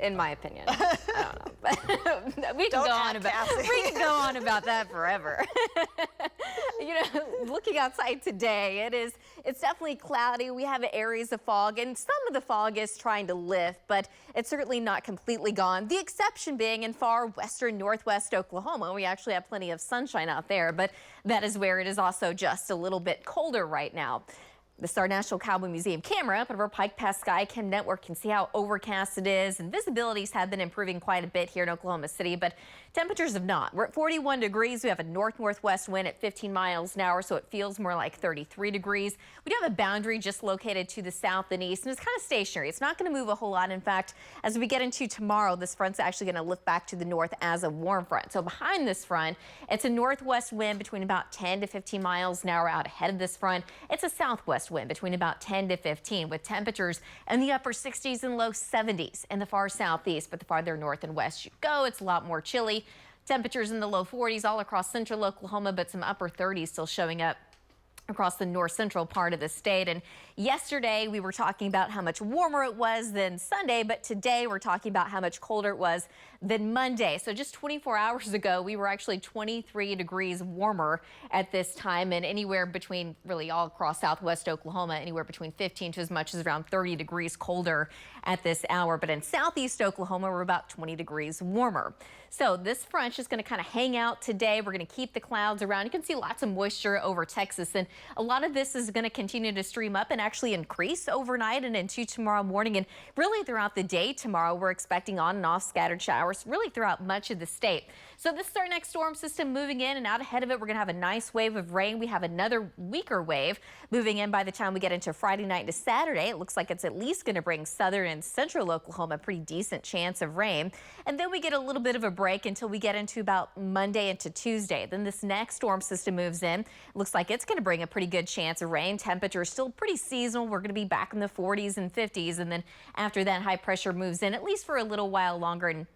in my opinion. I don't know, but we can go on about that forever. You know, looking outside today, it's definitely cloudy. We have areas of fog, and some of the fog is trying to lift, but it's certainly not completely gone. The exception being in far western northwest Oklahoma. We actually have plenty of sunshine out there, but that is where it is also just a little bit colder right now. The Star National Cowboy Museum camera up at our Pike Pass Skycam network can see how overcast it is, and visibilities have been improving quite a bit here in Oklahoma City, but temperatures have not. We're at 41 degrees. We have a north-northwest wind at 15 miles an hour, so it feels more like 33 degrees. We do have a boundary just located to the south and east, and it's kind of stationary. It's not going to move a whole lot. In fact, as we get into tomorrow, this front's actually going to lift back to the north as a warm front. So behind this front, it's a northwest wind between about 10 to 15 miles an hour. Out ahead of this front, it's a southwest wind between about 10 to 15, with temperatures in the upper 60s and low 70s in the far southeast. But the farther north and west you go, it's a lot more chilly. Temperatures in the low 40s all across central Oklahoma, but some upper 30s still showing up across the north central part of the state. And yesterday we were talking about how much warmer it was than Sunday, but today we're talking about how much colder it was than Monday. So just 24 hours ago, we were actually 23 degrees warmer at this time, and anywhere between, really all across southwest Oklahoma, anywhere between 15 to as much as around 30 degrees colder at this hour. But in southeast Oklahoma, we're about 20 degrees warmer. So this front's just going to kind of hang out today. We're going to keep the clouds around. You can see lots of moisture over Texas, and a lot of this is going to continue to stream up and actually increase overnight and into tomorrow morning. And really throughout the day tomorrow, we're expecting on and off scattered showers really throughout much of the state. So this is our next storm system moving in, and out ahead of it, we're going to have a nice wave of rain. We have another weaker wave moving in by the time we get into Friday night into Saturday. It looks like it's at least going to bring southern and central Oklahoma a pretty decent chance of rain. And then we get a little bit of a break until we get into about Monday into Tuesday. Then this next storm system moves in. It looks like it's going to bring a pretty good chance of rain. Temperature is still pretty seasonal. We're going to be back in the 40s and 50s. And then after that, high pressure moves in at least for a little while longer, and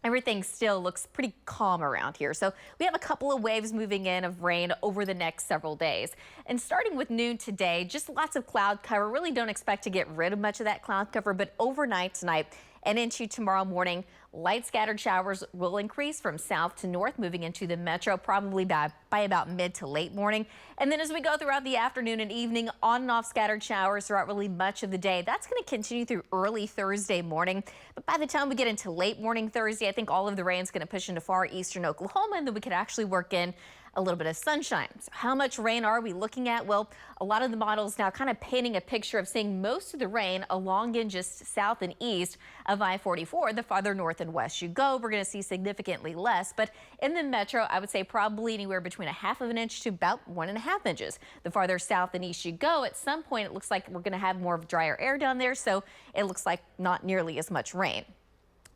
everything still looks pretty calm around here. So we have a couple of waves moving in of rain over the next several days. And starting with noon today, just lots of cloud cover. Really don't expect to get rid of much of that cloud cover, but overnight tonight and into tomorrow morning, light scattered showers will increase from south to north, moving into the metro probably by about mid to late morning. And then as we go throughout the afternoon and evening, on and off scattered showers throughout really much of the day. That's going to continue through early Thursday morning. But by the time we get into late morning Thursday, I think all of the rain is going to push into far eastern Oklahoma, and then we could actually work in a little bit of sunshine. So how much rain are we looking at? Well, a lot of the models now kind of painting a picture of seeing most of the rain along in just south and east of I-44. The farther north and west you go, we're going to see significantly less. But in the metro, I would say probably anywhere between a half of an inch to about 1.5 inches. The farther south and east you go, at some point it looks like we're going to have more of drier air down there, so it looks like not nearly as much rain.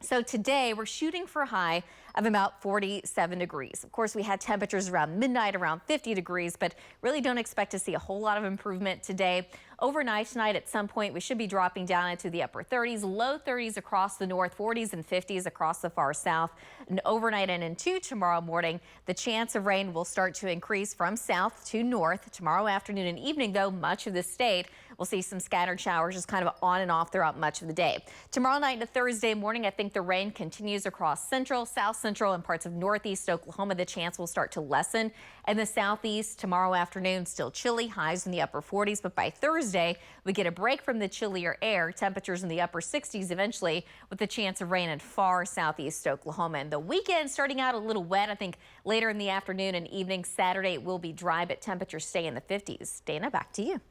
So today we're shooting for a high of about 47 degrees. Of course, we had temperatures around midnight around 50 degrees, but really don't expect to see a whole lot of improvement today. Overnight tonight, at some point, we should be dropping down into the upper 30s, low 30s across the north, 40s and 50s across the far south. And overnight and into tomorrow morning, the chance of rain will start to increase from south to north. Tomorrow afternoon and evening, though, much of the state will see some scattered showers just kind of on and off throughout much of the day. Tomorrow night into Thursday morning, I think the rain continues across central, south central, and parts of northeast Oklahoma. The chance will start to lessen. In the southeast, tomorrow afternoon, still chilly, highs in the upper 40s, but by Thursday, we get a break from the chillier air, temperatures in the upper 60s eventually, with the chance of rain in far southeast Oklahoma. And the weekend starting out a little wet. I think later in the afternoon and evening Saturday, it will be dry, but temperatures stay in the 50s. Dana, back to you.